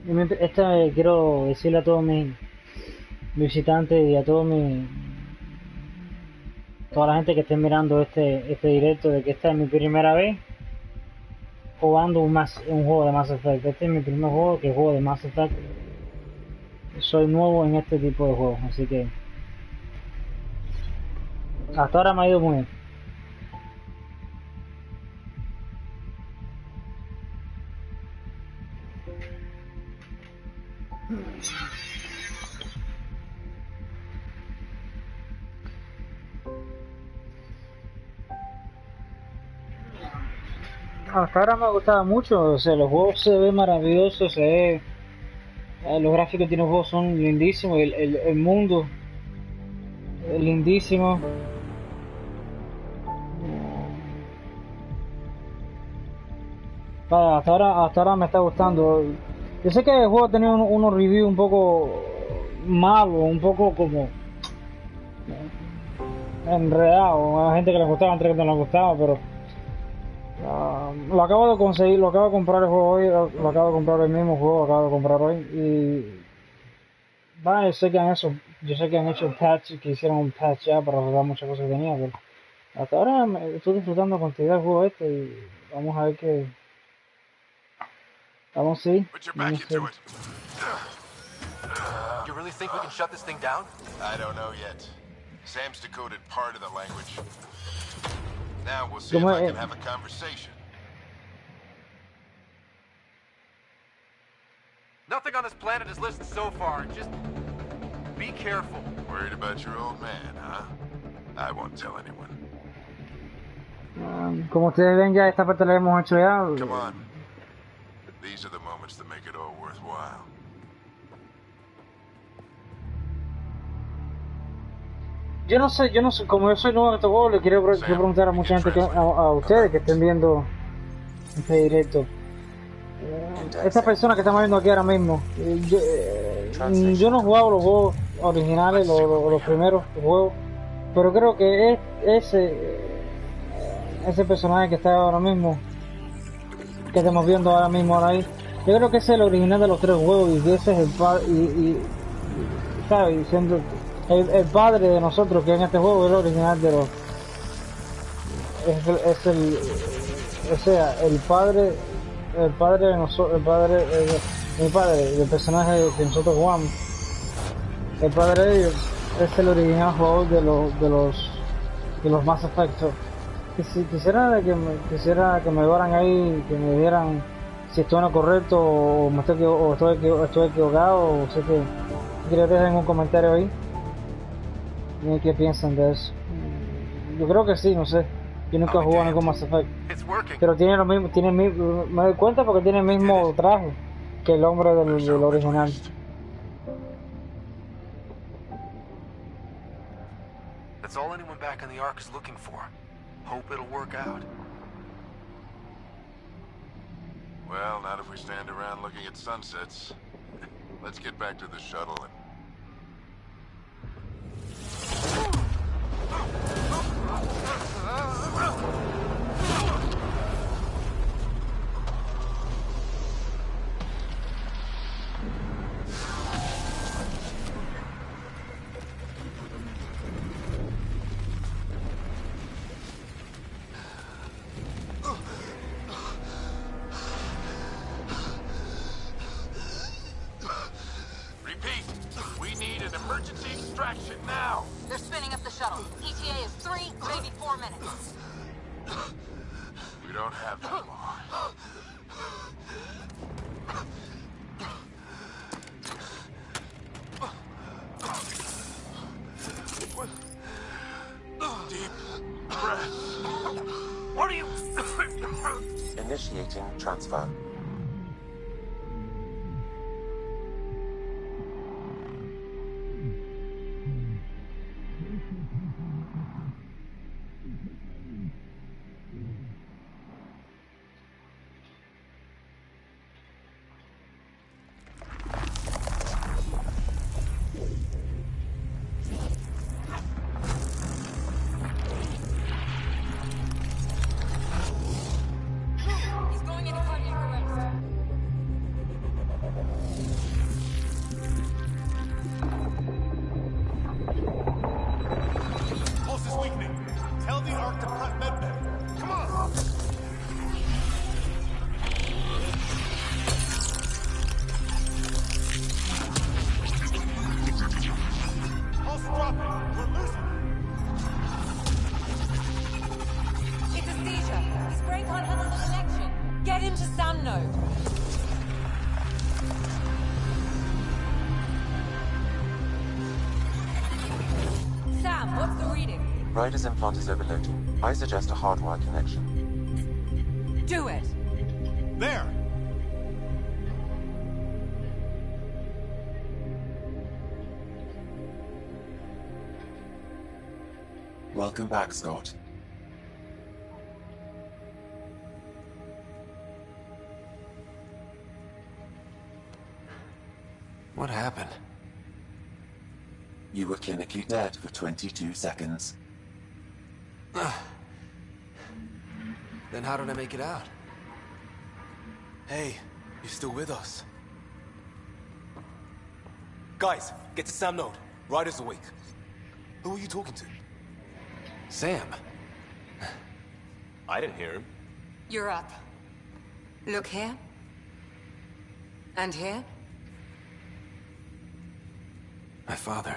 Quiero decirle a todos mis visitantes y a toda la gente que esté mirando este directo de que esta es mi primera vez jugando un juego de Mass Effect. Este es mi primer juego que juego de Mass Effect. Soy nuevo en este tipo de juegos, así que hasta ahora me ha ido muy bien. Hasta ahora me ha gustado mucho, o sea, los juegos se ven maravillosos, los gráficos de los juegos son lindísimos, el mundo es lindísimo. Hasta ahora me está gustando. Yo sé que el juego tenía unos reviews un poco malos, un poco como enredado, a gente que le gustaba, gente que no le gustaba, pero lo acabo de conseguir, lo acabo de comprar el juego hoy, lo acabo de comprar el mismo juego, lo acabo de comprar hoy y yo sé que han hecho un patch, que hicieron un patch ya para arreglar muchas cosas que tenía, pero hasta ahora estoy disfrutando con el juego este y vamos a ver que vamos a ir, Put your back vamos a ir. into it. You really think we can shut this thing down? I don't know yet. Sam's decoded part of the language. Now we'll see if I can have a conversation. Nothing on this planet is listed so far. Just be careful. Worried about your old man, huh? I won't tell anyone. Como ustedes ven ya esta parte la hemos hecho ya. Come on. These are the moments that make it all worthwhile. Yo no sé, como yo soy nuevo en este juego, le quiero preguntar a mucha gente, a ustedes que estén viendo este directo. Esta persona que estamos viendo aquí ahora mismo, yo no he jugado los juegos originales, los primeros juegos, pero creo que ese personaje que está ahora mismo, que estamos viendo ahora mismo ahí, yo creo que ese es el original de los tres juegos y ese es el padre, ¿sabes? Diciendo el padre de nosotros que en este juego es el original de los el padre de nosotros, mi padre, del personaje que nosotros jugamos, el padre de ellos es el original jugador de los Mass Effect. Quisiera que me dieran ahí, que me dieran si estoy en lo correcto o estoy equivocado, o sé que quiero dejar en un comentario ahí qué piensan de eso. Yo creo que sí, no sé. Yo nunca he jugado ningún Mass Effect, pero tiene lo mismo, me doy cuenta porque tiene el mismo traje que el hombre del original. That's all anyone back in the Ark is looking for. Hope it'll work out. Well, not if we stand around looking at sunsets. Let's get back to the shuttle and... Emergency extraction now! They're spinning up the shuttle. ETA is 3, maybe 4 minutes. We don't have that long. Deep breath. What are you... Initiating transfer. He's going into cardiac arrest. node. Sam, what's the reading? Ryder's implant is overloaded. I suggest a hardwire connection. Do it. There! Welcome back, Scott. What happened? You were clinically dead for 22 seconds. Then how did I make it out? Hey, you're still with us. Guys, get to Sam Node. Ryder's awake. Who are you talking to? Sam. I didn't hear him. You're up. Look here. And here. My father.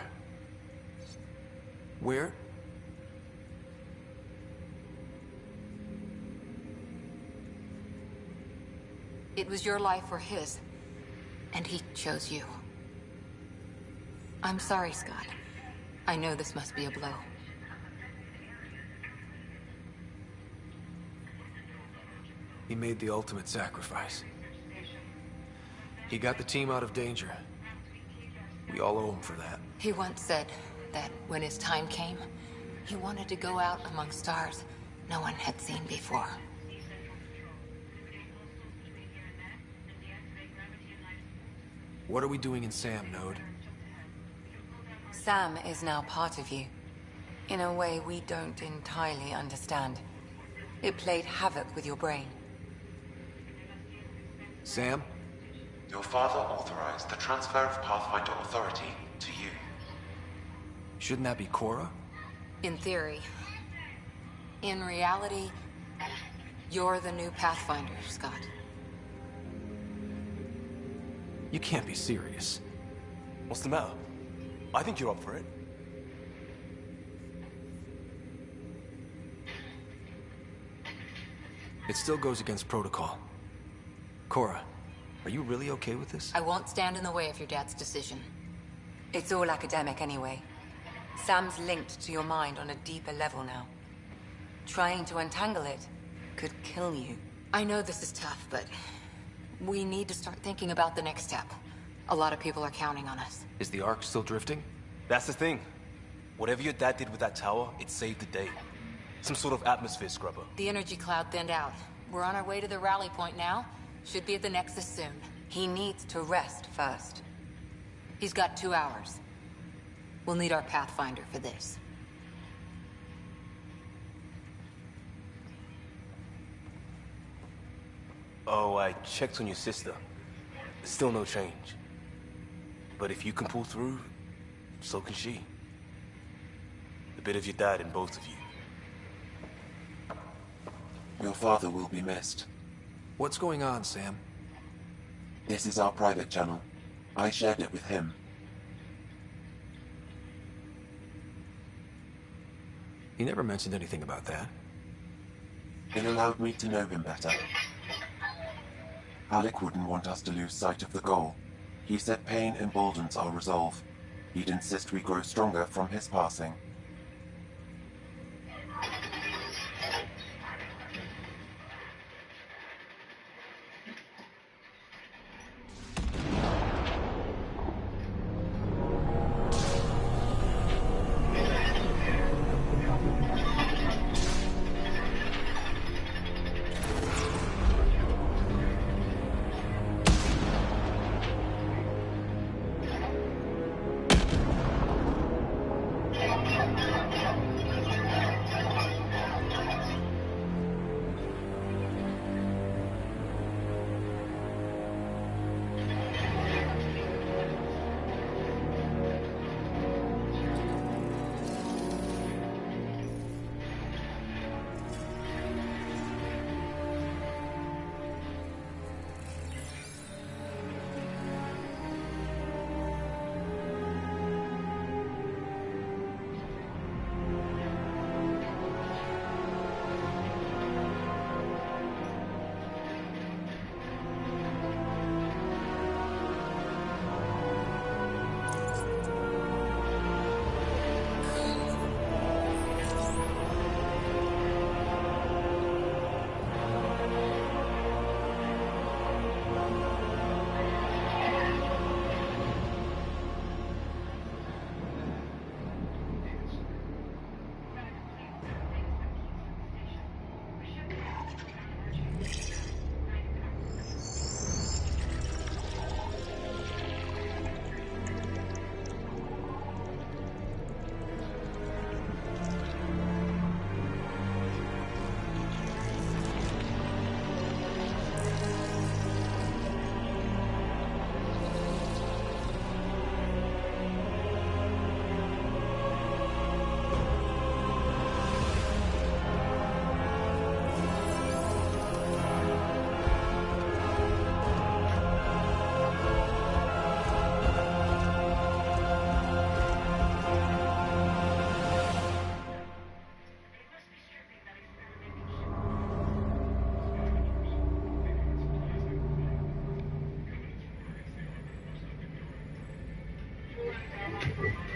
Where? It was your life or his. And he chose you. I'm sorry, Scott. I know this must be a blow. He made the ultimate sacrifice. He got the team out of danger. We all owe him for that. He once said that when his time came, he wanted to go out among stars no one had seen before. What are we doing in Sam, Node? Sam is now part of you. In a way we don't entirely understand. It played havoc with your brain. Sam? Your father authorized the transfer of Pathfinder authority to you. Shouldn't that be Cora? In theory. In reality, you're the new Pathfinder, Scott. You can't be serious. What's the matter? I think you're up for it. It still goes against protocol. Cora, are you really okay with this? I won't stand in the way of your dad's decision. It's all academic anyway. Sam's linked to your mind on a deeper level now. Trying to untangle it could kill you. I know this is tough, but we need to start thinking about the next step. A lot of people are counting on us. Is the Ark still drifting? That's the thing. Whatever your dad did with that tower, it saved the day. Some sort of atmosphere scrubber. The energy cloud thinned out. We're on our way to the rally point now. Should be at the Nexus soon. He needs to rest first. He's got 2 hours. We'll need our Pathfinder for this. Oh, I checked on your sister. Still no change. But if you can pull through, so can she. A bit of your dad in both of you. Your father will be missed. What's going on, Sam? This is our private channel. I shared it with him. He never mentioned anything about that. It allowed me to know him better. Alec wouldn't want us to lose sight of the goal. He said pain emboldens our resolve. He'd insist we grow stronger from his passing.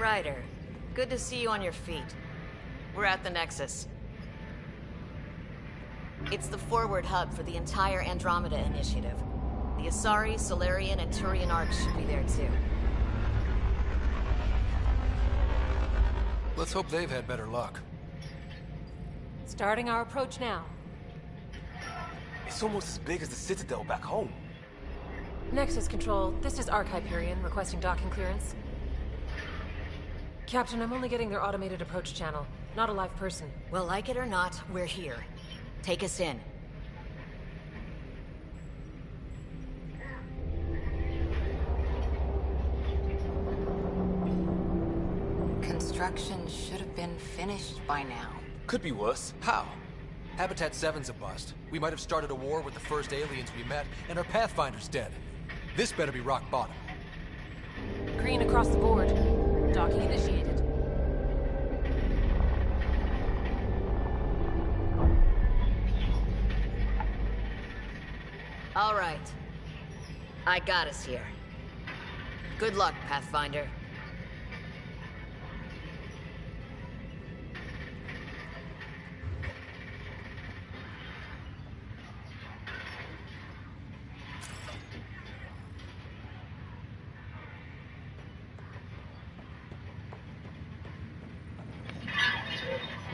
Ryder, good to see you on your feet. We're at the Nexus. It's the forward hub for the entire Andromeda initiative. The Asari, Solarian, and Turian arcs should be there too. Let's hope they've had better luck. Starting our approach now. It's almost as big as the Citadel back home. Nexus Control, this is Arc Hyperion requesting docking clearance. Captain, I'm only getting their automated approach channel, not a live person. Well, like it or not, we're here. Take us in. Construction should have been finished by now. Could be worse. How? Habitat 7's a bust. We might have started a war with the first aliens we met, and our Pathfinder's dead. This better be rock bottom. Green across the board. Docking initiated. All right. I got us here. Good luck, Pathfinder.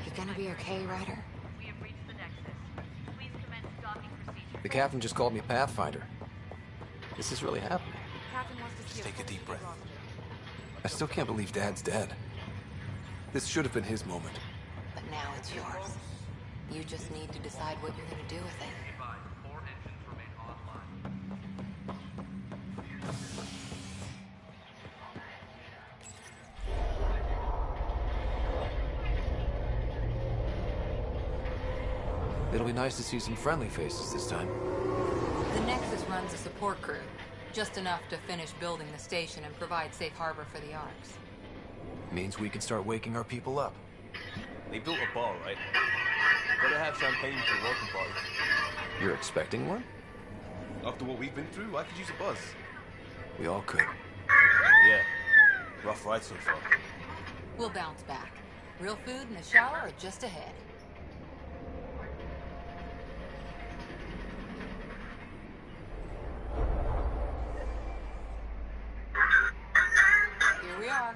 You gonna be okay, Ryder? We have reached the Nexus. Please commence docking procedure. The captain just called me Pathfinder. This is really happening. Captain wants to see Just take a deep breath. I still can't believe Dad's dead. This should have been his moment. But now it's yours. You just need to decide what you're gonna do with it. It'll be nice to see some friendly faces this time. The Nexus runs a support crew. Just enough to finish building the station and provide safe harbor for the arcs. Means we can start waking our people up. They built a bar, right? Gotta have champagne for the welcome party. You're expecting one? After what we've been through, I could use a buzz. We all could. Yeah. Rough ride so far. We'll bounce back. Real food and a shower are just ahead. Here we are.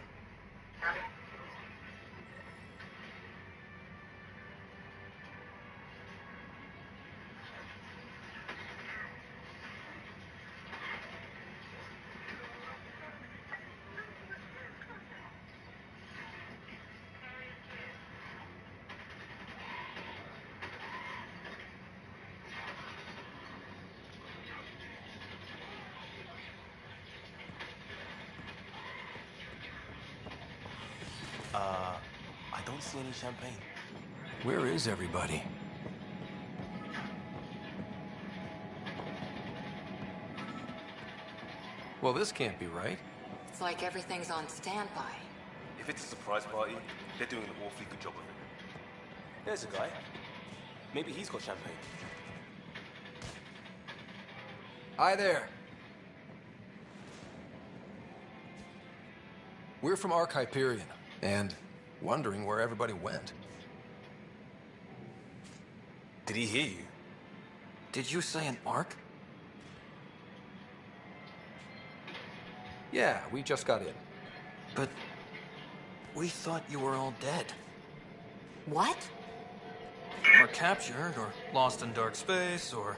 I don't see any champagne. Where is everybody? Well, this can't be right. It's like everything's on standby. If it's a surprise party, they're doing an awfully good job of it. There's a guy. Maybe he's got champagne. Hi there. We're from Arc Hyperion, and wondering where everybody went. Did he hear you? Did you say an Arc? Yeah, we just got in. But we thought you were all dead. What? Or captured, or lost in dark space, or...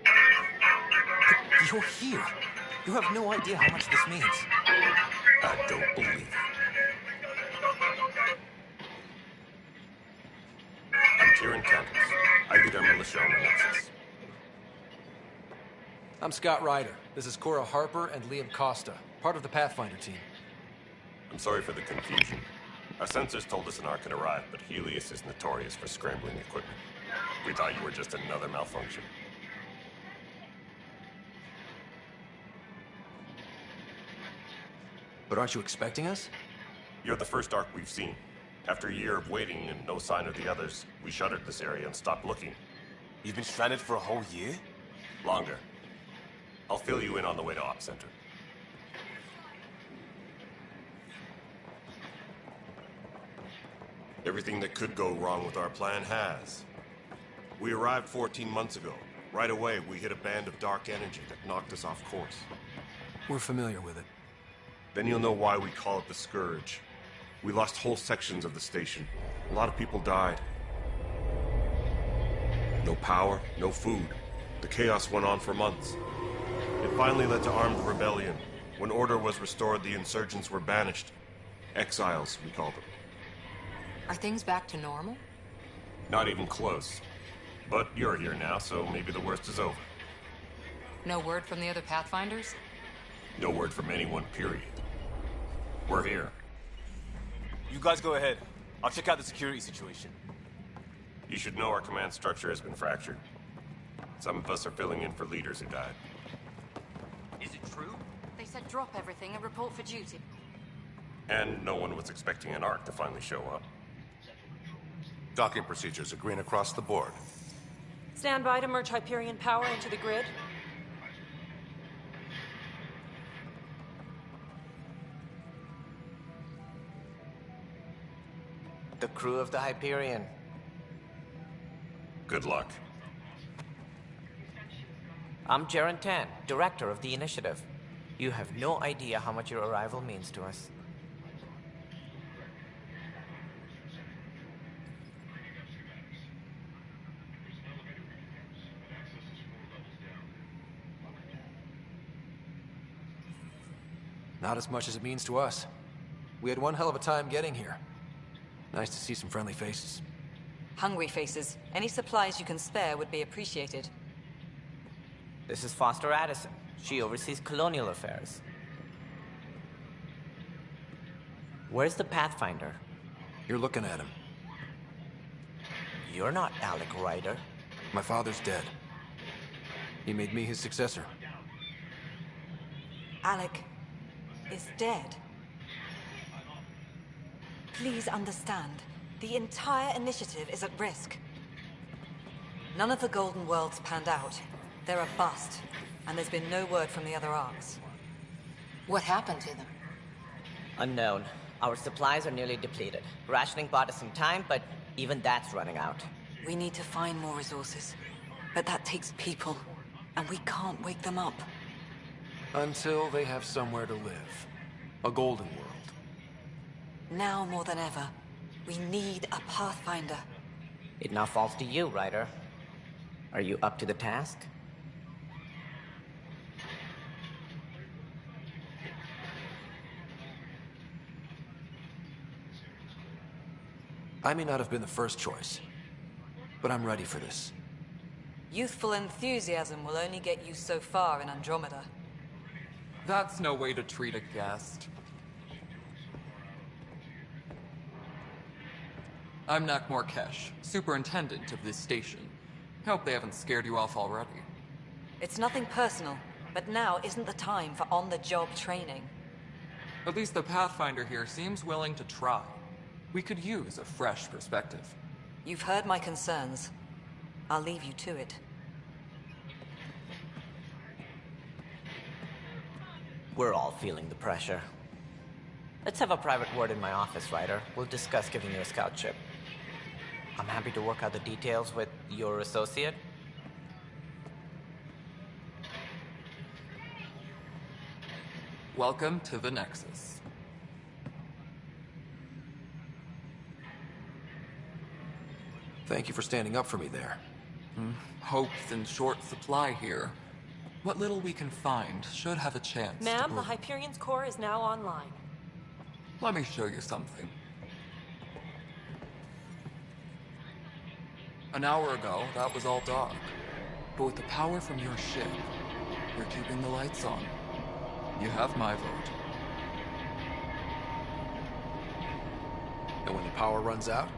But you're here. You have no idea how much this means. I don't believe it. I'm Tyrion Campus. I lead our militia on the Nexus. I'm Scott Ryder. This is Cora Harper and Liam Costa, part of the Pathfinder team. I'm sorry for the confusion. Our sensors told us an Ark had arrived, but Helios is notorious for scrambling equipment. We thought you were just another malfunction. But aren't you expecting us? You're the first Ark we've seen. After a year of waiting and no sign of the others, we shuttered this area and stopped looking. You've been stranded for a whole year? Longer. I'll fill you in on the way to Op Center. Everything that could go wrong with our plan has. We arrived 14 months ago. Right away, we hit a band of dark energy that knocked us off course. We're familiar with it. Then you'll know why we call it the Scourge. We lost whole sections of the station. A lot of people died. No power, no food. The chaos went on for months. It finally led to armed rebellion. When order was restored, the insurgents were banished. Exiles, we call them. Are things back to normal? Not even close. But you're here now, so maybe the worst is over. No word from the other Pathfinders? No word from anyone, period. We're here. You guys go ahead. I'll check out the security situation. You should know our command structure has been fractured. Some of us are filling in for leaders who died. Is it true? They said drop everything and report for duty. And no one was expecting an Ark to finally show up. Docking procedures are green across the board. Stand by to merge Hyperion power into the grid. The crew of the Hyperion. Good luck. I'm Jaren Tan, director of the initiative. You have no idea how much your arrival means to us. Not as much as it means to us. We had one hell of a time getting here. Nice to see some friendly faces. Hungry faces. Any supplies you can spare would be appreciated. This is Foster Addison. She oversees colonial affairs. Where's the Pathfinder? You're looking at him. You're not Alec Ryder. My father's dead. He made me his successor. Alec is dead. Please understand, the entire initiative is at risk. None of the Golden Worlds panned out. They're a bust, and there's been no word from the other arcs. What happened to them? Unknown. Our supplies are nearly depleted. Rationing bought us some time, but even that's running out. We need to find more resources, but that takes people, and we can't wake them up. Until they have somewhere to live. A golden world. Now more than ever, we need a Pathfinder. It now falls to you, Ryder. Are you up to the task? I may not have been the first choice, but I'm ready for this. Youthful enthusiasm will only get you so far in Andromeda. That's no way to treat a guest. I'm Nak Morkesh, superintendent of this station. Hope they haven't scared you off already. It's nothing personal, but now isn't the time for on-the-job training. At least the Pathfinder here seems willing to try. We could use a fresh perspective. You've heard my concerns. I'll leave you to it. We're all feeling the pressure. Let's have a private word in my office, Ryder. We'll discuss giving you a scout ship. I'm happy to work out the details with your associate. Welcome to the Nexus. Thank you for standing up for me there. Hope's in short supply here. What little we can find should have a chance Ma'am, to the Hyperion's core is now online. Let me show you something. An hour ago, that was all dark. But with the power from your ship, you're keeping the lights on. You have my vote. And when the power runs out?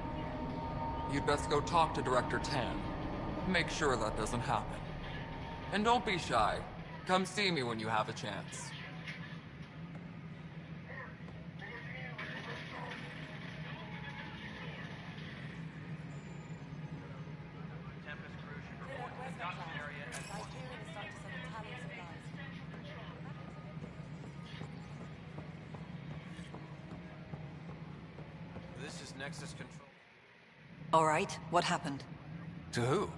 You'd best go talk to Director Tan. Make sure that doesn't happen. And don't be shy. Come see me when you have a chance. This is Nexus Control. All right, what happened? To who?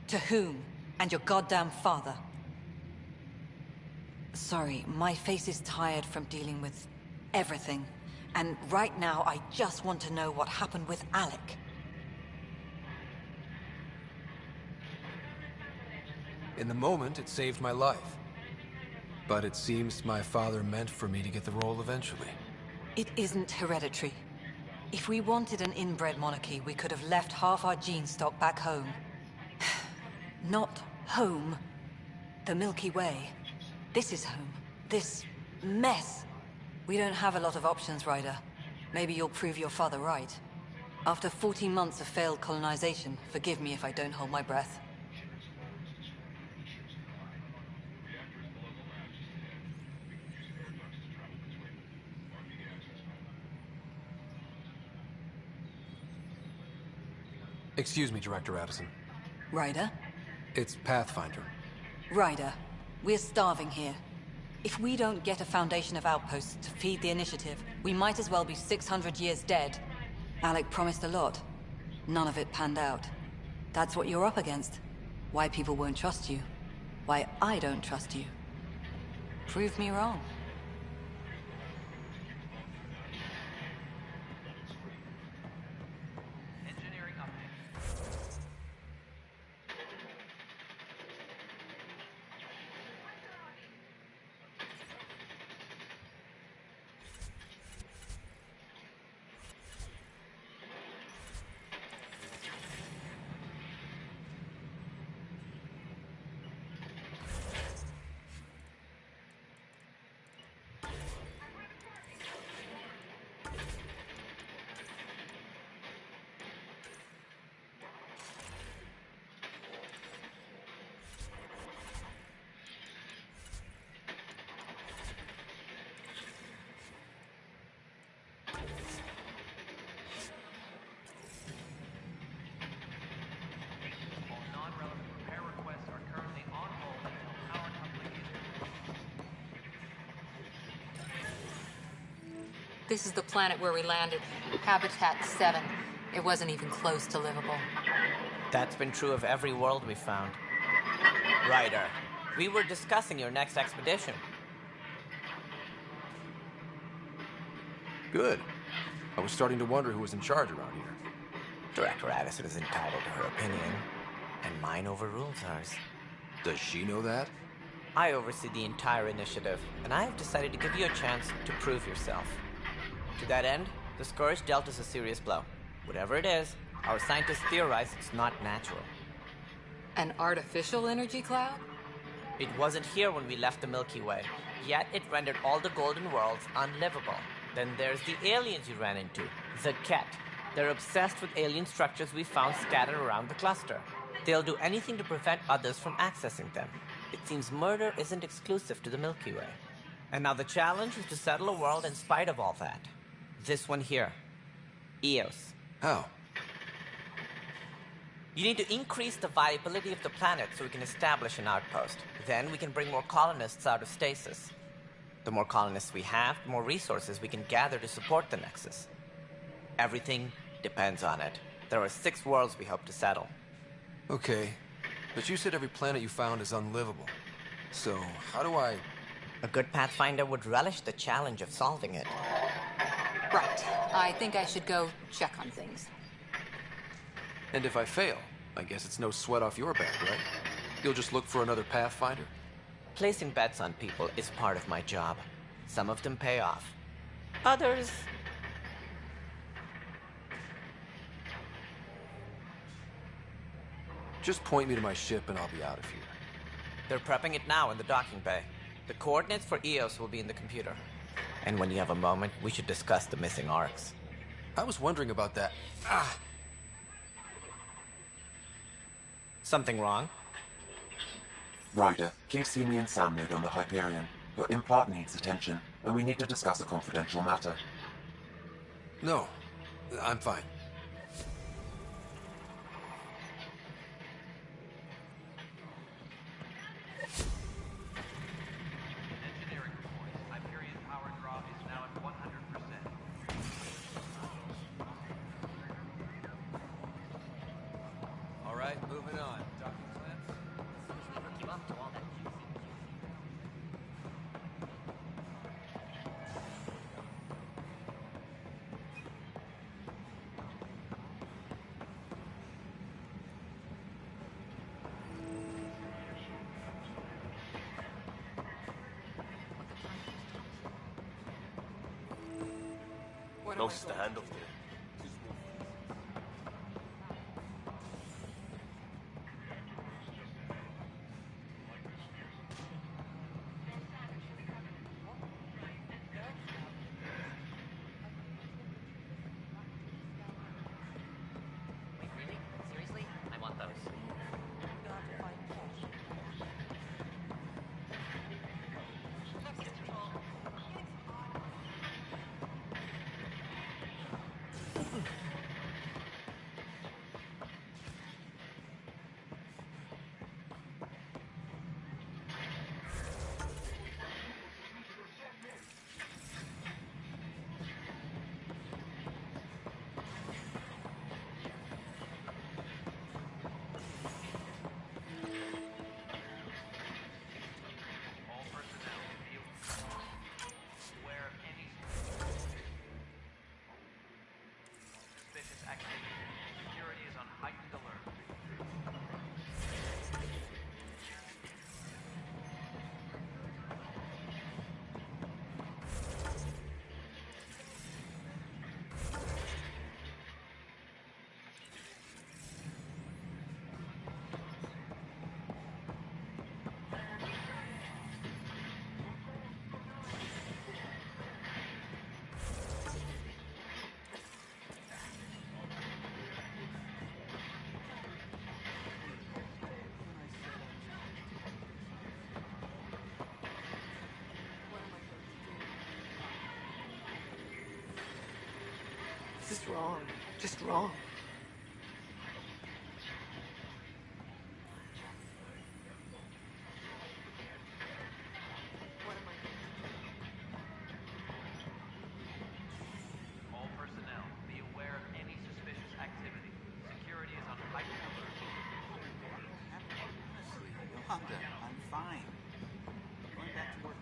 To whom? And your goddamn father. Sorry, my face is tired from dealing with everything. And right now, I just want to know what happened with Alec. In the moment, it saved my life. But it seems my father meant for me to get the role eventually. It isn't hereditary. If we wanted an inbred monarchy, we could have left half our gene stock back home. Not home. The Milky Way. This is home. This mess. We don't have a lot of options, Ryder. Maybe you'll prove your father right. After 14 months of failed colonization, forgive me if I don't hold my breath. Excuse me, Director Addison. Ryder? It's Pathfinder. Ryder, we're starving here. If we don't get a foundation of outposts to feed the initiative, we might as well be 600 years dead. Alec promised a lot. None of it panned out. That's what you're up against. Why people won't trust you. Why I don't trust you. Prove me wrong. This is the planet where we landed. Habitat 7. It wasn't even close to livable. That's been true of every world we found. Ryder, we were discussing your next expedition. Good. I was starting to wonder who was in charge around here. Director Addison is entitled to her opinion, and mine overrules hers. Does she know that? I oversee the entire initiative, and I have decided to give you a chance to prove yourself. To that end, the Scourge dealt us a serious blow. Whatever it is, our scientists theorize it's not natural. An artificial energy cloud? It wasn't here when we left the Milky Way, yet it rendered all the Golden Worlds unlivable. Then there's the aliens you ran into, the Ket. They're obsessed with alien structures we found scattered around the cluster. They'll do anything to prevent others from accessing them. It seems murder isn't exclusive to the Milky Way. And now the challenge is to settle a world in spite of all that. This one here. Eos. How? You need to increase the viability of the planet so we can establish an outpost. Then we can bring more colonists out of stasis. The more colonists we have, the more resources we can gather to support the Nexus. Everything depends on it. There are 6 worlds we hope to settle. Okay, but you said every planet you found is unlivable. So, how do I... A good Pathfinder would relish the challenge of solving it. Right. I think I should go check on things. And if I fail, I guess it's no sweat off your back, right? You'll just look for another Pathfinder? Placing bets on people is part of my job. Some of them pay off. Others... Just point me to my ship and I'll be out of here. They're prepping it now in the docking bay. The coordinates for Eos will be in the computer. And when you have a moment, we should discuss the missing arcs. I was wondering about that. Ah! Something wrong? Ryder, keep Simi and Sam on the Hyperion. Your implant needs attention, and we need to discuss a confidential matter. No, I'm fine. Moving on. Docking plans? Usually hook you up to all that juicy. No standoff there. Wait, really? Seriously? I want those. This is wrong. Just wrong. All personnel, be aware of any suspicious activity. Security is on heightened alert. Honestly, Yolanda, I'm fine. Going back to work.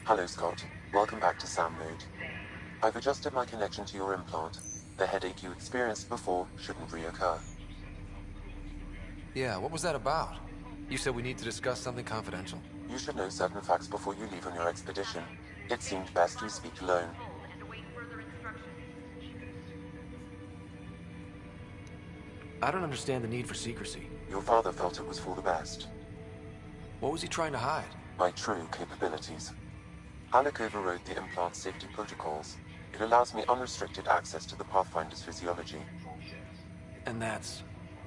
Hello, Scott. Welcome back to SAM mode. I've adjusted my connection to your implant. The headache you experienced before shouldn't reoccur. Yeah, what was that about? You said we need to discuss something confidential. You should know certain facts before you leave on your expedition. It seemed best we speak alone. I don't understand the need for secrecy. Your father felt it was for the best. What was he trying to hide? My true capabilities. Alec overrode the implant safety protocols. It allows me unrestricted access to the Pathfinder's physiology. And that's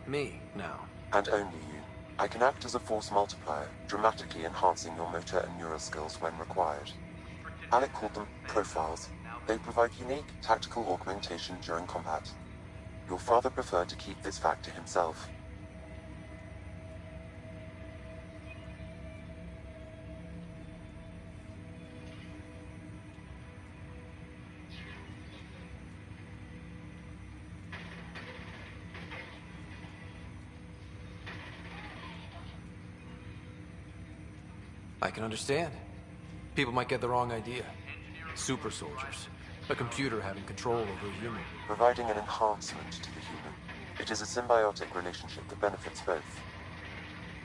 me now. And only you. I can act as a force multiplier, dramatically enhancing your motor and neural skills when required. Alec called them profiles. They provide unique tactical augmentation during combat. Your father preferred to keep this fact to himself. I can understand. People might get the wrong idea. Super soldiers. A computer having control over a human. Providing an enhancement to the human. It is a symbiotic relationship that benefits both.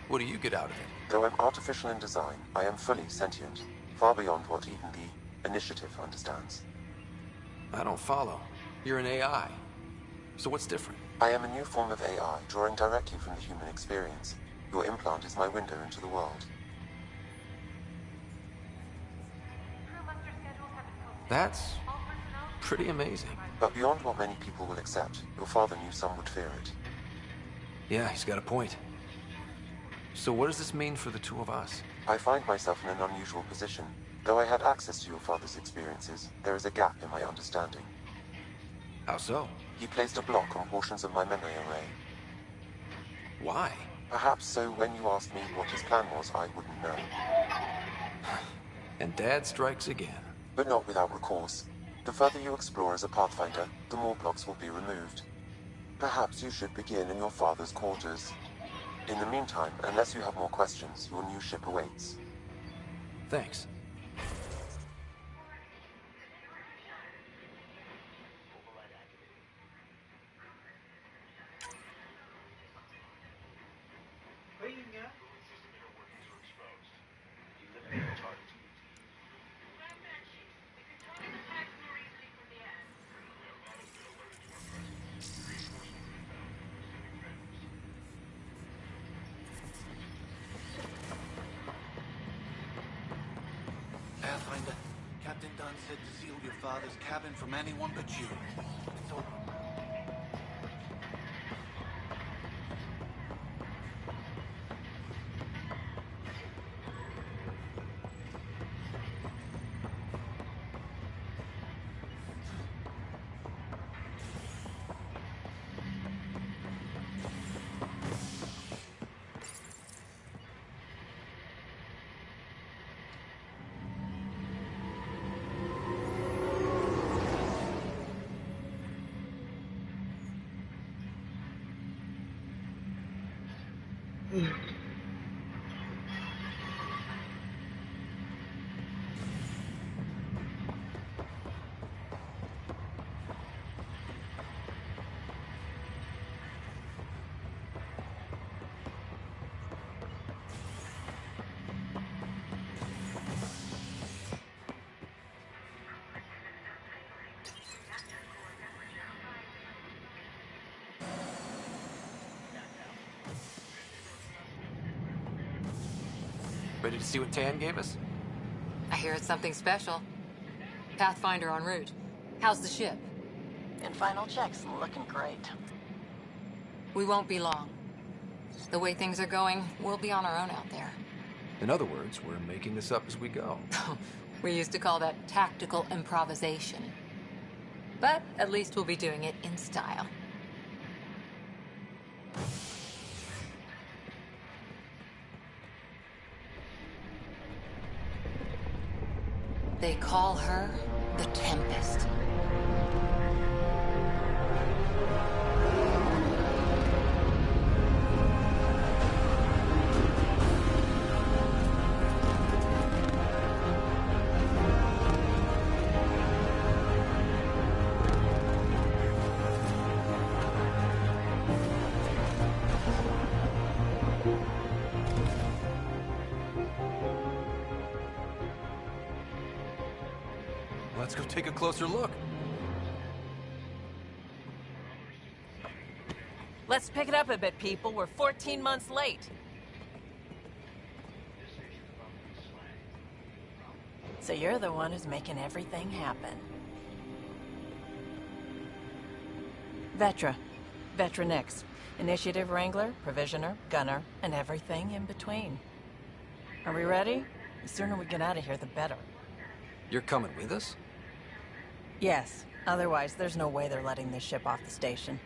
What do you get out of it? Though I'm artificial in design, I am fully sentient, far beyond what even the Initiative understands. I don't follow. You're an AI. So what's different? I am a new form of AI, drawing directly from the human experience. Your implant is my window into the world. That's pretty amazing. But beyond what many people will accept, your father knew some would fear it. Yeah, he's got a point. So what does this mean for the two of us? I find myself in an unusual position. Though I had access to your father's experiences, there is a gap in my understanding. How so? He placed a block on portions of my memory array. Why? Perhaps so when you asked me what his plan was, I wouldn't know. And Dad strikes again. But not without recourse. The further you explore as a Pathfinder, the more blocks will be removed. Perhaps you should begin in your father's quarters. In the meantime, unless you have more questions, your new ship awaits. Thanks. Pathfinder, Captain Dunn said to seal your father's cabin from anyone but you. It's over. Ready to see what Tan gave us? I hear it's something special. Pathfinder en route. How's the ship? In final checks, looking great. We won't be long. The way things are going, we'll be on our own out there. In other words, we're making this up as we go. We used to call that tactical improvisation. But at least we'll be doing it in style. They call her the Tempest. Let's go take a closer look. Let's pick it up a bit, people. We're 14 months late. So you're the one who's making everything happen. Vetra. Vetra Nix. Initiative Wrangler, Provisioner, Gunner, and everything in between. Are we ready? The sooner we get out of here, the better. You're coming with us? Yes. Otherwise, there's no way they're letting this ship off the station.